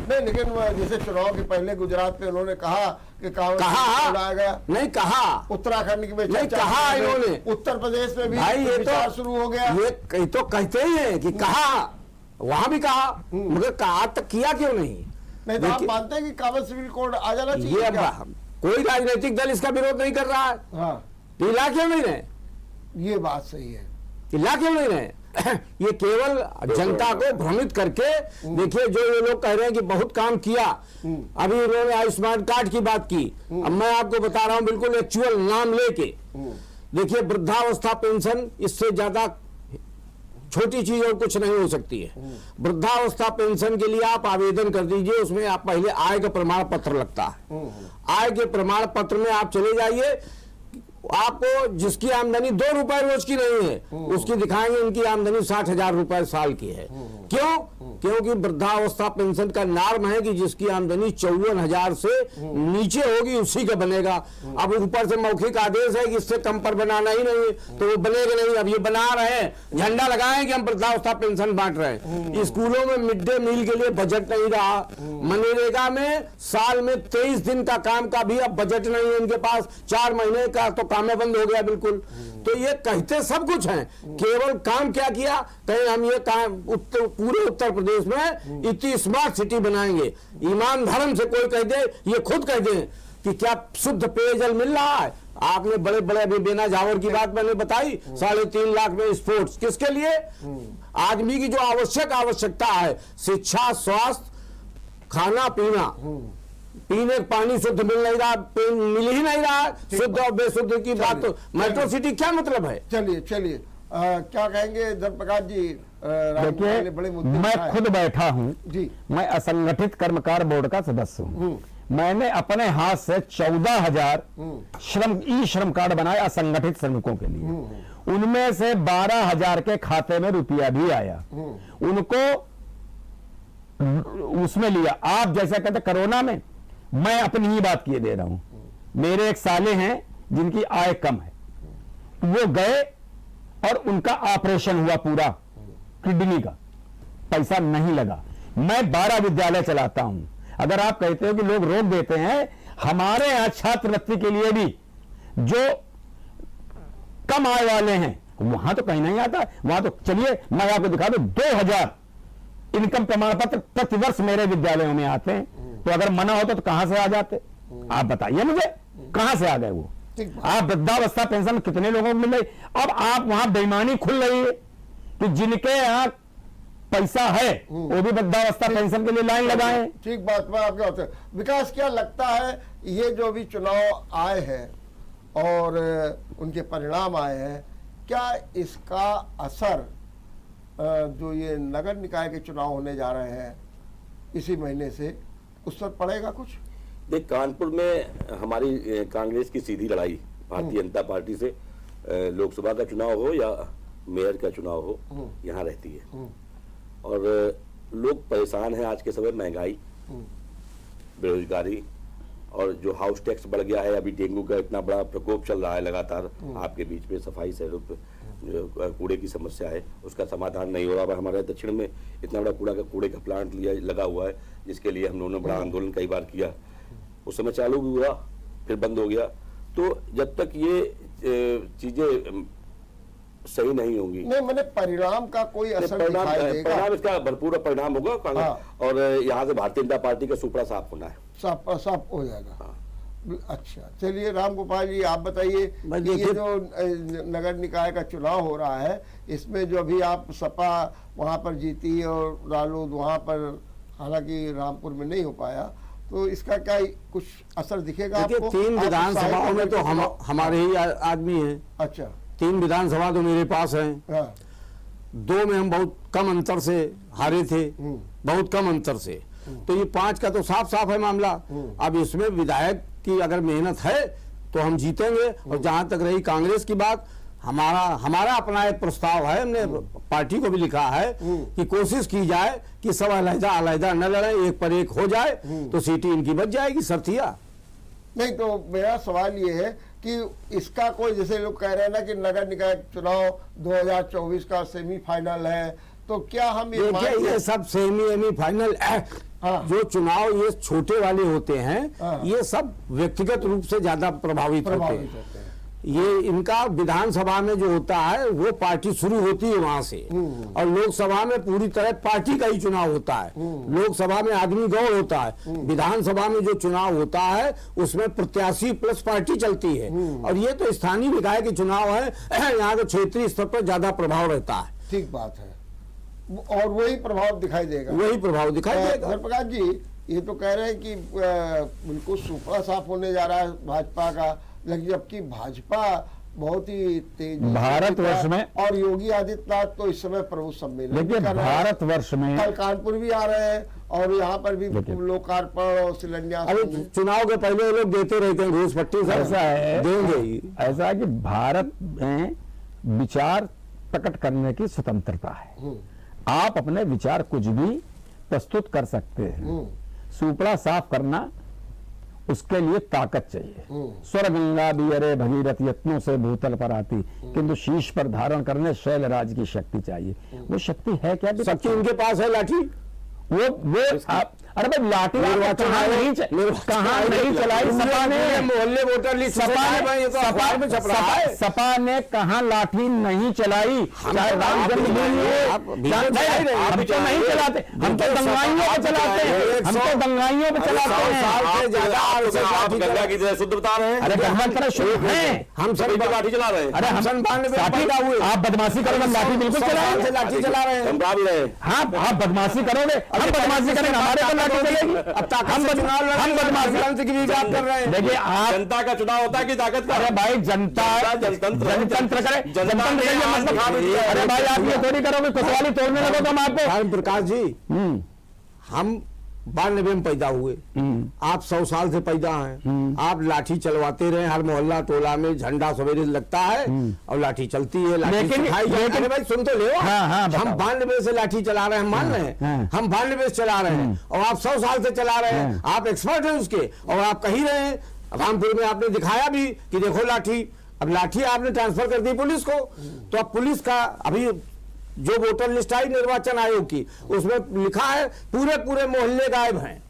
नहीं, लेकिन जैसे चुनाव के पहले गुजरात में उन्होंने कहा कि कहा बुलाया गया, नहीं कहा, उत्तराखंड की में नहीं चर्चा कहा कर रहे हैं, इन्होंने। उत्तर प्रदेश में भी भाई ये विचार तो शुरू हो गया। ये तो कहते ही हैं कि कहा, वहां भी कहा, मगर कहा तक किया क्यों नहीं? नहीं तो आप देखिए, मानते हैं कि कानून सिविल कोड आ जाना ये चाहिए क्या? कोई राजनीतिक दल इसका विरोध नहीं कर रहा है, हाँ, तो ला क्यों नहीं रहे? ये बात सही है। ला क्यों नहीं रहे? ये केवल जनता को भ्रमित करके, देखिए जो ये लोग कह रहे हैं कि बहुत काम किया, अभी उन्होंने आयुष्मान कार्ड की बात की, अब मैं आपको बता रहा हूं बिल्कुल एक्चुअल नाम लेके, देखिए वृद्धावस्था पेंशन इससे ज्यादा छोटी चीज और कुछ नहीं हो सकती है। वृद्धावस्था पेंशन के लिए आप आवेदन कर दीजिए, उसमें आप पहले आय का प्रमाण पत्र लगता है। आय के प्रमाण पत्र में आप चले जाइए, आपको जिसकी आमदनी 2 रुपए रोज की नहीं है उसकी दिखाएंगे इनकी आमदनी 60,000 रुपए साल की है। क्यों? क्योंकि वृद्धावस्था पेंशन का नॉर्म है कि जिसकी आमदनी 54,000 से नीचे होगी उसी का बनेगा। अब ऊपर से मौखिक आदेश है कि इससे कम पर बनाना ही नहीं है, तो वो बनेगा नहीं। अब ये बना रहे हैं, झंडा लगाए कि हम वृद्धावस्था पेंशन बांट रहे हैं। स्कूलों में मिड डे मील के लिए बजट नहीं रहा, मनरेगा में साल में 23 दिन का काम का भी अब बजट नहीं है इनके पास, 4 महीने का तो काम बंद हो गया बिल्कुल। तो ये कहते सब कुछ हैं, केवल काम क्या किया? कहीं हम ये काम पूरे उत्तर प्रदेश में इतनी स्मार्ट सिटी बनाएंगे, ईमान धर्म से कोई कह दे, ये खुद कह दे कि क्या शुद्ध पेयजल मिल रहा है? आपने बड़े बड़े अभी बेना जावर की बात मैंने बताई, 3.5 लाख में स्पोर्ट्स किसके लिए? आदमी की जो आवश्यकता है, शिक्षा, स्वास्थ्य, खाना पीना, पीने पानी शुद्ध मिल नहीं रहा, मिल ही नहीं रहा, शुद्ध और बेशुद्ध की बात। तो मेट्रो सिटी क्या मतलब है? चलिए क्या कहेंगे धर्मप्रकाश जी? देखिए, बड़े मुद्दे मैं उठाए। खुद बैठा हूं जी, मैं असंगठित कर्मकार बोर्ड का सदस्य हूं। मैंने अपने हाथ से 14,000 ई श्रम कार्ड बनाए असंगठित श्रमिकों के लिए। उनमें से 12,000 के खाते में रुपया भी आया, उनको उसमें लिया। आप जैसा कहते कोरोना में, मैं अपनी ही बात किए दे रहा हूं। मेरे एक साले हैं जिनकी आय कम है, वो गए और उनका ऑपरेशन हुआ पूरा किडनी का, पैसा नहीं लगा। मैं 12 विद्यालय चलाता हूं। अगर आप कहते हो कि लोग रोक देते हैं, हमारे यहां छात्रवृत्ति के लिए भी जो कम आय वाले हैं वहां तो कहीं नहीं आता। वहां तो चलिए मैं आपको दिखा दूं, 2,000 इनकम प्रमाण पत्र प्रतिवर्ष मेरे विद्यालयों में आते हैं। तो अगर मना होता तो कहां से आ जाते? आप बताइए मुझे, कहां से आ गए वो? आप वृद्धावस्था पेंशन कितने लोगों को मिल रही? अब आप वहां बेईमानी खुल रही है कि जिनके यहाँ पैसा है वो भी वृद्धावस्था पेंशन के लिए लाइन लगाए। ठीक बात मैं आपके होते। विकास, क्या लगता है ये जो भी चुनाव आए हैं और उनके परिणाम आए हैं, क्या इसका असर जो ये नगर निकाय के चुनाव होने जा रहे हैं इसी महीने से, उस पर पड़ेगा कुछ? देख, कानपुर में हमारी कांग्रेस की सीधी लड़ाई भारतीय जनता पार्टी से, लोकसभा का चुनाव हो या मेयर का चुनाव हो, यहाँ रहती है। और लोग परेशान हैं आज के समय, महंगाई, बेरोजगारी, और जो हाउस टैक्स बढ़ गया है। अभी डेंगू का इतना बड़ा प्रकोप चल रहा है लगातार आपके बीच में, सफाई शहरों पे कूड़े की समस्या है, उसका समाधान नहीं हो रहा है। हमारे दक्षिण में इतना बड़ा कूड़े का प्लांट लगा हुआ है, जिसके लिए हम लोगों ने बड़ा आंदोलन कई बार किया। उस समय चालू भी हुआ, फिर बंद हो गया। तो जब तक ये चीजें सही नहीं होंगी, नहीं, मैंने परिणाम का कोई असर दिखाई देगा? परिणाम इसका भरपूर परिणाम होगा। हाँ। और यहाँ से भारतीय जनता पार्टी का सुपड़ा साफ होना है, साफ हो जाएगा। हाँ। अच्छा, चलिए राम गोपाल जी, आप बताइए कि ये जो नगर निकाय का चुनाव हो रहा है, इसमें जो अभी आप सपा वहाँ पर जीती और रालोद वहाँ पर, हालांकि रामपुर में नहीं हो पाया, तो इसका क्या कुछ असर दिखेगा आपको? 3 विधानसभाओं में तो हमारे ही आदमी हैं। अच्छा, 3 विधानसभा तो मेरे पास हैं। हाँ। 2 में हम बहुत कम अंतर से हारे थे, बहुत कम अंतर से। तो ये 5 का तो साफ साफ है मामला। अब इसमें विधायक की अगर मेहनत है तो हम जीतेंगे। और जहां तक रही कांग्रेस की बात, हमारा अपना एक प्रस्ताव है, हमने पार्टी को भी लिखा है कि कोशिश की जाए कि सब अलग-अलग न लड़े, एक पर एक हो जाए तो सीटें इनकी बच जाएगी। सरथिया नहीं, तो मेरा सवाल ये है कि इसका कोई, जैसे लोग कह रहे हैं ना कि नगर निकाय चुनाव 2024 का सेमीफाइनल है, तो क्या हम ये देखिए ये सब सेमी फाइनल हाँ। जो चुनाव ये छोटे वाले होते हैं हाँ। ये सब व्यक्तिगत रूप से ज्यादा प्रभावित होते प्रभावित हैं। होते हैं। ये इनका विधानसभा में जो होता है वो पार्टी शुरू होती है वहां से, और लोकसभा में पूरी तरह पार्टी का ही चुनाव होता है। लोकसभा में आदमी गौड़ होता है, विधानसभा में जो चुनाव होता है उसमें प्रत्याशी प्लस पार्टी चलती है। और ये तो स्थानीय निकाय के चुनाव है, यहाँ के क्षेत्रीय स्तर पर ज्यादा प्रभाव रहता है। ठीक बात है, और वही प्रभाव दिखाई देगा। वही प्रभाव दिखाई देगा। धर्मप्रकाश जी ये तो कह रहे हैं कि बिल्कुल सूपड़ा साफ होने जा रहा है भाजपा का, लेकिन जबकि भाजपा बहुत ही तेजी भारतवर्ष में, और योगी आदित्यनाथ तो इस समय प्रभु सम्मेलन देखिए कर रहे हैं। भारतवर्ष में कल कानपुर भी आ रहे हैं और यहाँ पर भी लोकार्पण और शिलान्यास अरे होंगे। चुनाव के पहले लोग देते रहते हैं घूस पट्टी, सब ऐसा है, देंगे ही। ऐसा है कि भारत में विचार प्रकट करने की स्वतंत्रता है। आप अपने विचार कुछ भी प्रस्तुत कर सकते हैं। सुपड़ा साफ करना उसके लिए ताकत चाहिए। स्वर गंगा भी अरे भगीरथ यत्नों से भूतल पर आती, किंतु शीश पर धारण करने शैलराज की शक्ति चाहिए। वो शक्ति है क्या? शक्ति उनके पास है, लाठी। वो अरे भाई लाठी कहाँ नहीं चलाई सपा ने? मोहल्ले वोटर लिस्ट सपा ने कहाँ लाठी नहीं चलाई? चाहे राम जन्मभूमि हम तो नहीं चलाते, हम तो दंगाइयों पे चलाते हैं, हम तो दंगाइयों पे चलाते हैं। गंगा की तरह शुद्ध बता रहे हैं। अरे गंगा तरह शुद्ध है, हम सब लाठी चला रहे हैं। अरे हम आप बदमाशी करोगे, हम लाठी बिल्कुल चलाएंगे, लाठी चला रहे हैं। हम बात रहे हैं। हाँ आप बदमाशी करोगे, हम बदमाशी करेंगे, हमारे को लाठी चलेगी। हम बदमाशी की भी बात कर रहे हैं। देखिए आप, जनता का चुनाव होता है कि ताकत का? अरे भाई जनता जनतंत्र करे, जनतंत्र का ये मतलब, अरे भाई आप ये थोड़ी करोगे कोतवाली तोड़ने लगो तो हम आपको। प्रकाश जी हम 92 में पैदा हुए, आप 100 साल से पैदा हैं। आप लाठी चलवाते रहे, हर मोहल्ला टोला में झंडा सवेरे लगता है और लाठी चलती है, लाठी सिखाई जाती है। अरे भाई सुन तो ले, हम 92 से लाठी चला रहे हैं, हम मान रहे हैं, हम 92 से चला रहे हैं, और आप 100 साल से चला रहे हैं। आप एक्सपर्ट हैं उसके, और आप कही रहे हैं। रामपुर में आपने दिखाया भी कि देखो लाठी, अब लाठी आपने ट्रांसफर कर दी पुलिस को, तो अब पुलिस का अभी जो वोटर लिस्ट आई निर्वाचन आयोग की, उसमें लिखा है पूरे मोहल्ले गायब हैं।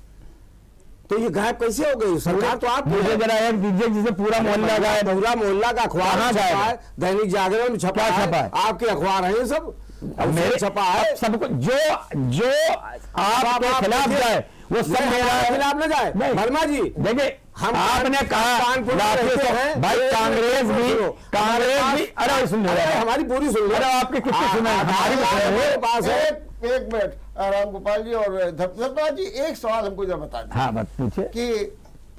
तो ये गायब कैसे हो गई? सरकार तो आप मुझे जरा एक दीजिए जिसे पूरा मोहल्ला गायब, पूरा मोहल्ला का अखबार छपा है, दैनिक जागरण में छपा है, आपके अखबार है ये सब, मेरे छपा है। सबको जो आपके खिलाफ जाए वो सब मेरा खिलाफ न जाए। वर्मा जी देखिए, हम आपने कहा भाई कांग्रेस भी, अरे सुन हमारी पूरी सुन, अरे आपकी कितनी सुना हमारे पास है। एक मिनट राम गोपाल जी और धर्मराज जी, एक सवाल हमको जरा बता दें। हाँ बात पूछे कि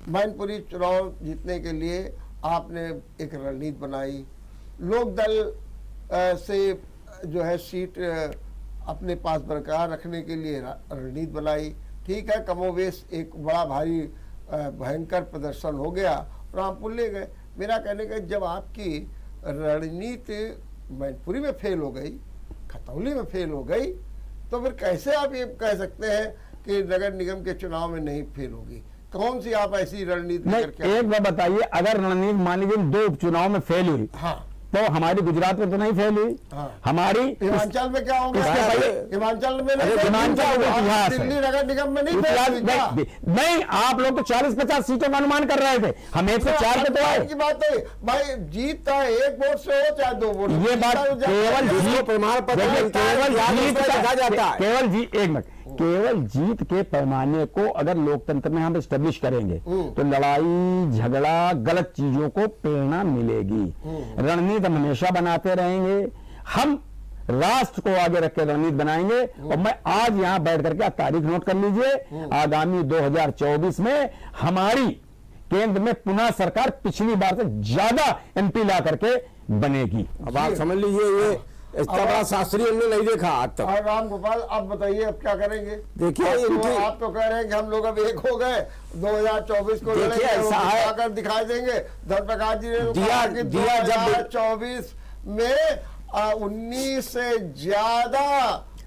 मैनपुरी चुनाव जीतने के लिए आपने एक रणनीति बनाई, लोक दल से जो है सीट अपने पास बरकरार रखने के लिए रणनीति बनाई। ठीक है, कमोवेश एक बड़ा भारी भयंकर प्रदर्शन हो गया, रामपुर ले गए। मेरा कहने का जब आपकी रणनीति मैनपुरी में फेल हो गई, खतौली में फेल हो गई, तो फिर कैसे आप ये कह सकते हैं कि नगर निगम के चुनाव में नहीं फेल होगी? कौन सी आप ऐसी रणनीति करके? एक बार बताइए, अगर रणनीति मान लीजिए 2 उपचुनाव में फेल हुई, हाँ, तो हमारी गुजरात में तो नहीं फेल हुई। हाँ। हमारी हिमाचल में क्या होगा? हिमाचल में दिल्ली नगर निगम में नहीं फेल। नहीं, आप लोग तो 40-50 सीटों का अनुमान कर रहे थे, हम 104 पे तो आए की बात है भाई, जीत है 1 वोट से हो चाहे 2 वोट, ये बात केवल जीत प्रमाण पत्र केवल जीत के पैमाने को अगर लोकतंत्र में हम एस्टेब्लिश करेंगे तो लड़ाई झगड़ा गलत चीजों को प्रेरणा मिलेगी। रणनीति हम हमेशा बनाते रहेंगे, हम राष्ट्र को आगे रख के रणनीति बनाएंगे। और मैं आज यहां बैठ करके आप तारीख नोट कर लीजिए, आगामी 2024 में हमारी केंद्र में पुनः सरकार पिछली बार से ज्यादा MP ला करके बनेगी। अब आप समझ लीजिए, ये इतना बड़ा शास्त्री हमने नहीं देखा आज तक। और राम गोपाल आप बताइए अब क्या करेंगे? देखिए आप तो कह रहे हैं कि हम लोग अब एक हो गए, 2024 को देखिए ऐसा है, दिखाई देंगे। धर्मप्रकाश जी ने दिया 2024 में 19 से ज्यादा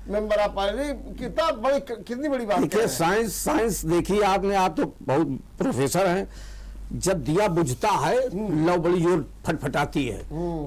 मेंबर आप पाए, कितनी बड़ी बात देखिए। साइंस देखिए आपने, आप तो बहुत प्रोफेसर हैं, जब दिया बुझता है लौ बड़ी जोर फटफटाती है।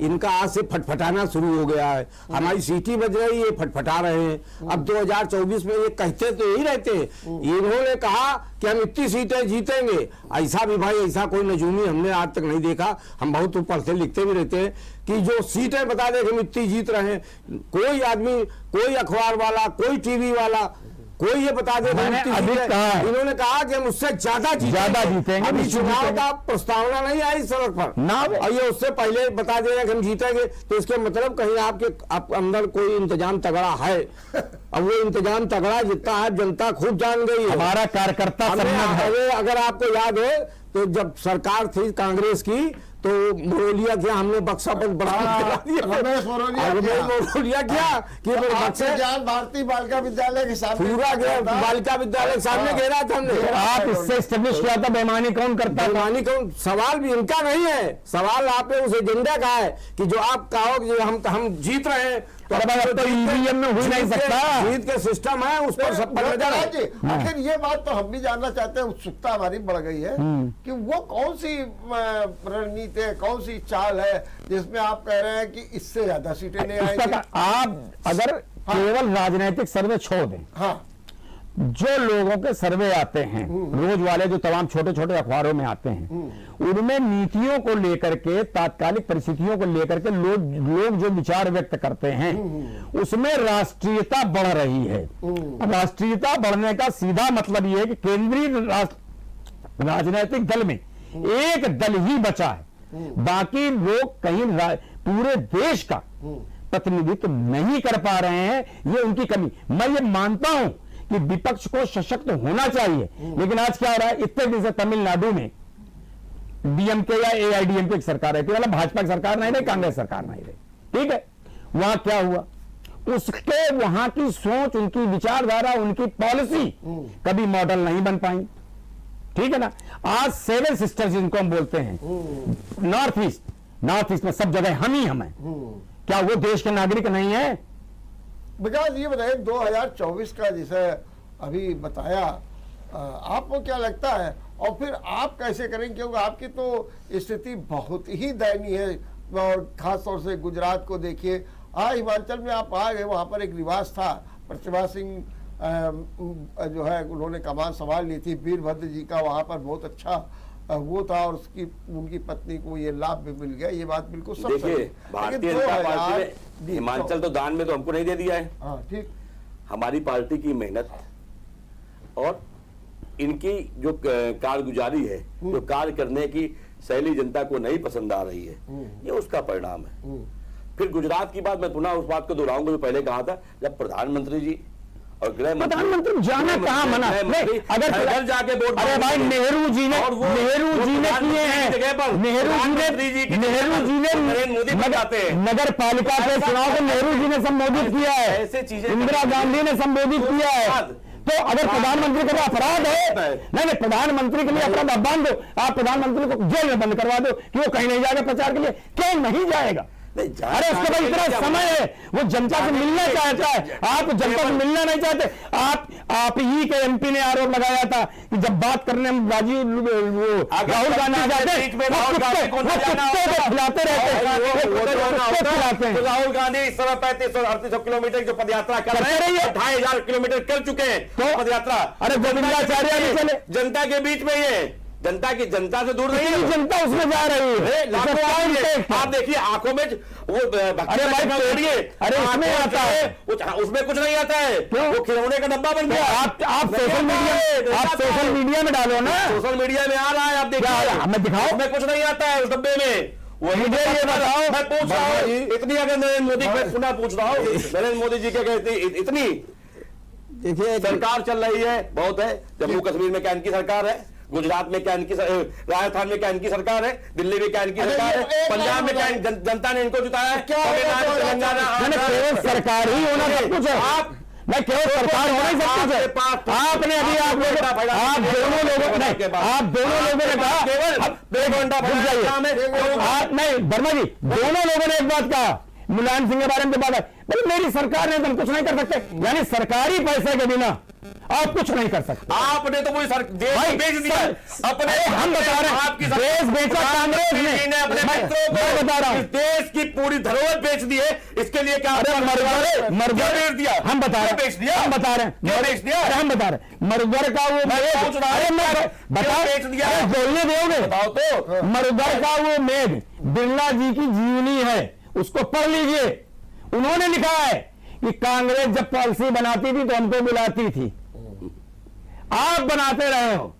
इनका आज से फटफटाना शुरू हो गया है। हमारी सीटी बज रही है, फटफटा रहे हैं। अब 2024 में ये कहते तो यही रहते हैं। इन्होंने कहा कि हम इतनी सीटें जीतेंगे। ऐसा भी भाई, ऐसा कोई नजूमी हमने आज तक नहीं देखा। हम बहुत पढ़ते लिखते भी रहते हैं कि जो सीटें बता दे कि हम इतनी जीत रहे हैं। कोई आदमी, कोई अखबार वाला, कोई टीवी वाला, कोई ये बता दे इन्होंने कहा कि हम उससे ज्यादा जीतेंगे। अभी चुनाव का प्रस्तावना नहीं आई सड़क पर ना, और ये उससे पहले बता दे कि हम जीतेंगे, तो इसके मतलब कहीं आप अंदर कोई इंतजाम तगड़ा है। अब वो इंतजाम तगड़ा जितना है जनता खुद जान गई है। हमारा कार्यकर्ता अगर आपको याद है तो जब सरकार थी कांग्रेस की तो मोरोलिया क्या हमने बक्सा पर बढ़ा दिया क्या कि भारतीय बालिका विद्यालय के सामने पूरा गया, बालिका विद्यालय के सामने घेरा था हमने। आप इससे स्टेब्लिश किया था बेईमानी कौन करता है? बेईमानी कौन? सवाल भी इनका नहीं है, सवाल आपने उस एजेंडा का है कि जो आप कहो कि हम जीत रहे हैं तो ईवीएम में हो नहीं सकता। जीत के सिस्टम है उस पर सब पर नजर है। आखिर ये बात तो हम भी जानना चाहते हैं, उत्सुकता हमारी बढ़ गई है कि वो कौन सी रणनीति है, कौन सी चाल है जिसमें आप कह रहे हैं कि इससे ज्यादा सीटें नहीं आएंगी। आप अगर केवल राजनीतिक सर्वे छोड़ दें, हाँ, जो लोगों के सर्वे आते हैं रोज वाले, जो तमाम छोटे छोटे अखबारों में आते हैं, उनमें नीतियों को लेकर के, तात्कालिक परिस्थितियों को लेकर के लोग जो विचार व्यक्त करते हैं, उसमें राष्ट्रीयता बढ़ रही है। राष्ट्रीयता बढ़ने का सीधा मतलब यह है कि केंद्रीय राजनीतिक दल में एक दल ही बचा है, बाकी लोग कहीं पूरे देश का प्रतिनिधित्व नहीं कर पा रहे हैं। ये उनकी कमी। मैं ये मानता हूं कि विपक्ष को सशक्त होना चाहिए, लेकिन आज क्या हो रहा है, इतने दिन से तमिलनाडु में डीएमके या एआईडीएमके की सरकार रहती है, मतलब भाजपा की सरकार नहीं रही, कांग्रेस सरकार नहीं रही, ठीक है। वहां क्या हुआ, उसके वहां की सोच, उनकी विचारधारा, उनकी पॉलिसी कभी मॉडल नहीं बन पाई, ठीक है ना। आज 7 सिस्टर्स जिनको हम बोलते हैं, नॉर्थ ईस्ट में सब जगह हम ही हम हैं, क्या वो देश के नागरिक नहीं है? विकास ये बताइए, 2024 का जैसे अभी बताया, आपको क्या लगता है और फिर आप कैसे करेंगे, क्योंकि आपकी तो स्थिति बहुत ही दयनीय है। और खासतौर से गुजरात को देखिए, हिमाचल में आप आ गए, वहाँ पर एक रिवाज था, प्रतिभा सिंह जो है उन्होंने कमान संभाल ली थी, वीरभद्र जी का वहाँ पर बहुत अच्छा वो था, और उनकी पत्नी को ये लाभ भी मिल गया। ये बात बिल्कुल सब देखिए, भारतीय जनता पार्टी ने हिमाचल तो दान में तो हमको नहीं दे दिया है। हाँ, ठीक। हमारी पार्टी की मेहनत और इनकी जो कारगुजारी है, जो कार्य करने की शैली जनता को नहीं पसंद आ रही है, ये उसका परिणाम है। फिर गुजरात की बात मैं पुनः उस बात को दोहराऊंगा जो पहले कहा था, जब प्रधानमंत्री जी और गृह प्रधानमंत्री जाना कहाँ मना, अगर घर जाके वोट, अरे भाई नेहरू जी ने किए हैं, नेहरू जी ने नगर पालिका के चुनाव को नेहरू जी ने संबोधित किया है, ऐसे चीजें इंदिरा गांधी ने संबोधित किया है। तो अगर प्रधानमंत्री के लिए अपराध है, नहीं, प्रधानमंत्री के लिए अपराध आप बांध दो, आप प्रधानमंत्री को जेल में बंद करवा दो कि वो कहीं नहीं जाएगा प्रचार के लिए। क्यों नहीं जाएगा? अरे उसके बाद इतना समय है, वो जनता से मिलना चाहता है, आप जनता से मिलना नहीं चाहते। आप ही के एमपी ने आरोप लगाया था कि जब बात करने हम राहुल गांधी जाते हैं, खिलाते रहते हैं। राहुल गांधी इस समय 3500-3800 किलोमीटर की जो पदयात्रा कर रहे हैं, 2500 किलोमीटर कर चुके हैं तो पदयात्रा। अरे गोविंदाचार्य नहीं चले, जनता के बीच में ये जनता से दूर नहीं है, जनता उसमें जा रही है। आप देखिए आंखों में वो, अरे भाई अरे इसमें आता है, उसमें कुछ नहीं आता है, वो खिलौने का डब्बा बन गया। आप सोशल मीडिया में डालो ना, सोशल मीडिया में आ रहा है, आप देखिए, हमें दिखाओ, उसमें कुछ नहीं आता है उस डब्बे में। वही ये बताओ, मैं पूछ रहा हूँ इतनी, अगर नरेंद्र मोदी मैं पुनः पूछ रहा हूँ, नरेंद्र मोदी जी क्या कहते हैं, इतनी देखिए सरकार चल रही है, बहुत है। जम्मू कश्मीर में क्या इनकी सरकार है, गुजरात में क्या इनकी, राजस्थान में क्या इनकी सरकार है, दिल्ली में क्या इनकी सरकार है, पंजाब में क्या जनता ने इनको जिताया है, तेलंगाना सरकार ही होना सब कुछ है। आप मैं केवल सरकार होना ही सब कुछ है। आपने अभी आप दोनों लोगों ने कहा केवल नहीं, वर्मा जी, दोनों लोगों ने एक बात कहा मुलायम सिंह के बारे में तो बात है, बोले मेरी सरकार ने, तुम कुछ नहीं कर सकते। यानी सरकारी पैसे के बिना आप कुछ नहीं कर सकते। आपने तो पूरी देश को बेच दिया अपने। हम बता रहे हैं देश बेचा कांग्रेस ने, अपने मित्रों को बता रहा हूं देश की पूरी धरोहर बेच दी है। इसके लिए क्या मरगर बेच दिया? हम बता रहे हैं, बेच दिया? हम बता रहे हैं, क्यों बेच दिया? हम बता रहे हैं मरगर का वो बताओ बेच दिया? बोलने दोगे? बताओ तो। मरगर का वो मेघ बिरला जी की जीवनी है, उसको पढ़ लीजिए। उन्होंने लिखा है कि कांग्रेस जब पॉलिसी बनाती थी तो हमको बुलाती थी, आप बनाते रहे हो।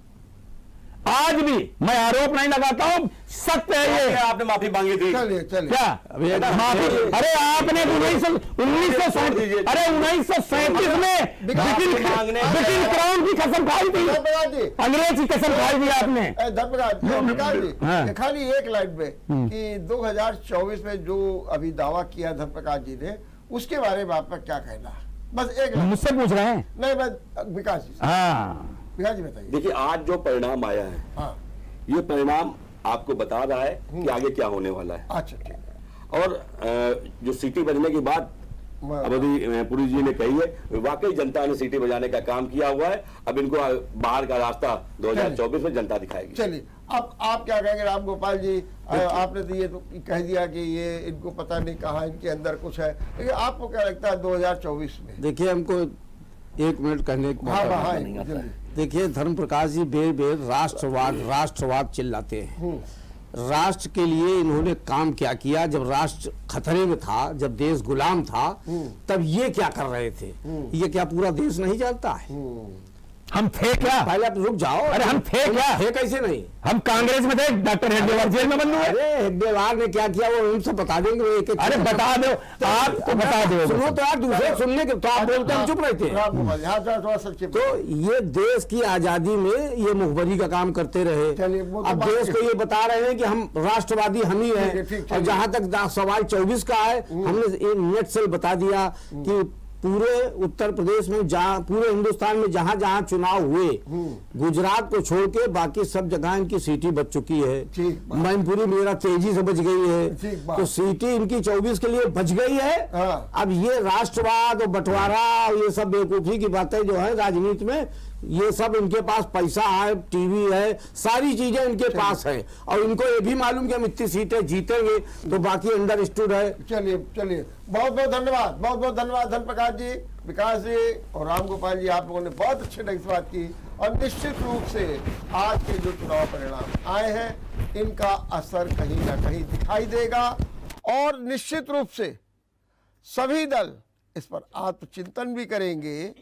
आज भी मैं आरोप नहीं लगाता हूं, सत्य है ये। आपने माफी मांगी थी। चलिए चलिए क्या माफी? अरे आपने 1937 में ब्रिटिश क्राउन की कसम खाई थी, अंग्रेज की कसम खाई थी आपने। धर्मराज जी, हाँ। खाली एक लाइन में कि 2024 में जो अभी दावा किया धर्मप्रकाश जी ने, उसके बारे में आपका क्या कहना है? बस एक लाइन। मुझसे पूछ रहे हैं? नहीं, मैं विकास जी से। हाँ, विकास जी बताइए। देखिए, आज जो परिणाम आया है, हाँ, ये परिणाम आपको बता रहा है कि आगे क्या होने वाला है। अच्छा ठीक है। और जो सीटी बजने की बात अब अभी पुरी जी ने कही है, वाकई जनता ने सीटी बजाने का काम किया हुआ है। अब इनको बाहर का रास्ता 2024 में जनता दिखाएगी। चलिए, अब आप क्या कहेंगे राम गोपाल जी? आपने तो ये तो कह दिया कि ये इनको पता नहीं कहाँ इनके अंदर कुछ है, लेकिन आपको क्या लगता है 2024 में? देखिए, हमको 1 मिनट कहने की हाँ मौका हाँ, मिलेगा। जल्दी। देखिए, धर्म प्रकाश जी बेर राष्ट्रवाद चिल्लाते हैं। राष्ट्र के लिए इन्होंने काम क्या किया? जब राष्ट्र खतरे में था, जब देश गुलाम था, तब ये क्या कर रहे थे? ये क्या पूरा देश नहीं जानता है? हम थे क्या? पहले आप रुक जाओ। अरे हम थे क्या? थे कैसे नहीं? हम कांग्रेस में थे, डॉक्टर हेडगेवार जेल में बंद हुए। अरे हेडगेवार ने क्या किया वो हमसे बता देंगे। एक एक अरे बता दो, आप बता दो। सुनो तो यार, दूसरे सुनने के तो आप बोलते हम चुप रहते हैं। राम गोपाल जी, हाँ, थोड़ा संक्षिप्त। तो ये देश की आजादी में ये मुखबरी का काम करते रहे। चलिए, वो तो अब बात देश को ये बता रहे हैं कि हम राष्ट्रवादी हम ही ठीक है, हैं। ठीक, और जहां तक सवाल 24 का है, हमने एक नेट से बता दिया कि पूरे उत्तर प्रदेश में, जहां पूरे हिंदुस्तान में जहां जहां चुनाव हुए, गुजरात को छोड़ के बाकी सब जगह इनकी सीटें बच चुकी है। ठीक बात। मैनपुरी मेरा तेजी से बच गई है, ठीक बात। तो सीटें इनकी 24 के लिए बच गई है। हाँ। अब ये राष्ट्रवाद और बंटवारा और ये सब बेवकूफी की बातें जो है राजनीति में, ये सब इनके पास पैसा है, टीवी है, सारी चीजें इनके पास है, और इनको ये भी मालूम कि हम इतनी सीटें जीतेंगे तो बाकी अंडरस्टूड है। चलिए चलिए, बहुत बहुत धन्यवाद, बहुत बहुत धन्यवाद धर्म प्रकाश जी, विकास जी और राम गोपाल जी। आप लोगों ने बहुत अच्छे ढंग से बात की, और निश्चित रूप से आज के जो चुनाव परिणाम आए हैं, इनका असर कहीं ना कहीं दिखाई देगा, और निश्चित रूप से सभी दल इस पर आत्मचिंतन भी करेंगे।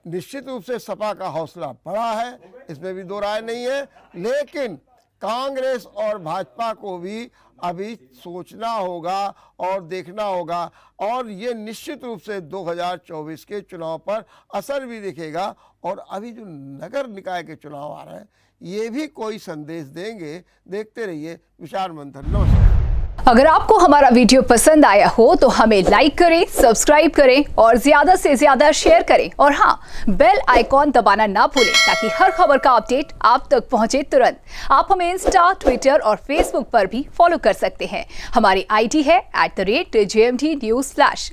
निश्चित रूप से सपा का हौसला बड़ा है, इसमें भी दो राय नहीं है, लेकिन कांग्रेस और भाजपा को भी अभी सोचना होगा और देखना होगा, और ये निश्चित रूप से 2024 के चुनाव पर असर भी दिखेगा। और अभी जो नगर निकाय के चुनाव आ रहे हैं, ये भी कोई संदेश देंगे। देखते रहिए विचार मंथन। नमस्कार। अगर आपको हमारा वीडियो पसंद आया हो तो हमें लाइक करें, सब्सक्राइब करें और ज्यादा से ज्यादा शेयर करें, और हाँ, बेल आइकॉन दबाना ना भूलें ताकि हर खबर का अपडेट आप तक पहुंचे तुरंत। आप हमें इंस्टा, ट्विटर और फेसबुक पर भी फॉलो कर सकते हैं। हमारी आईडी है @JMT News।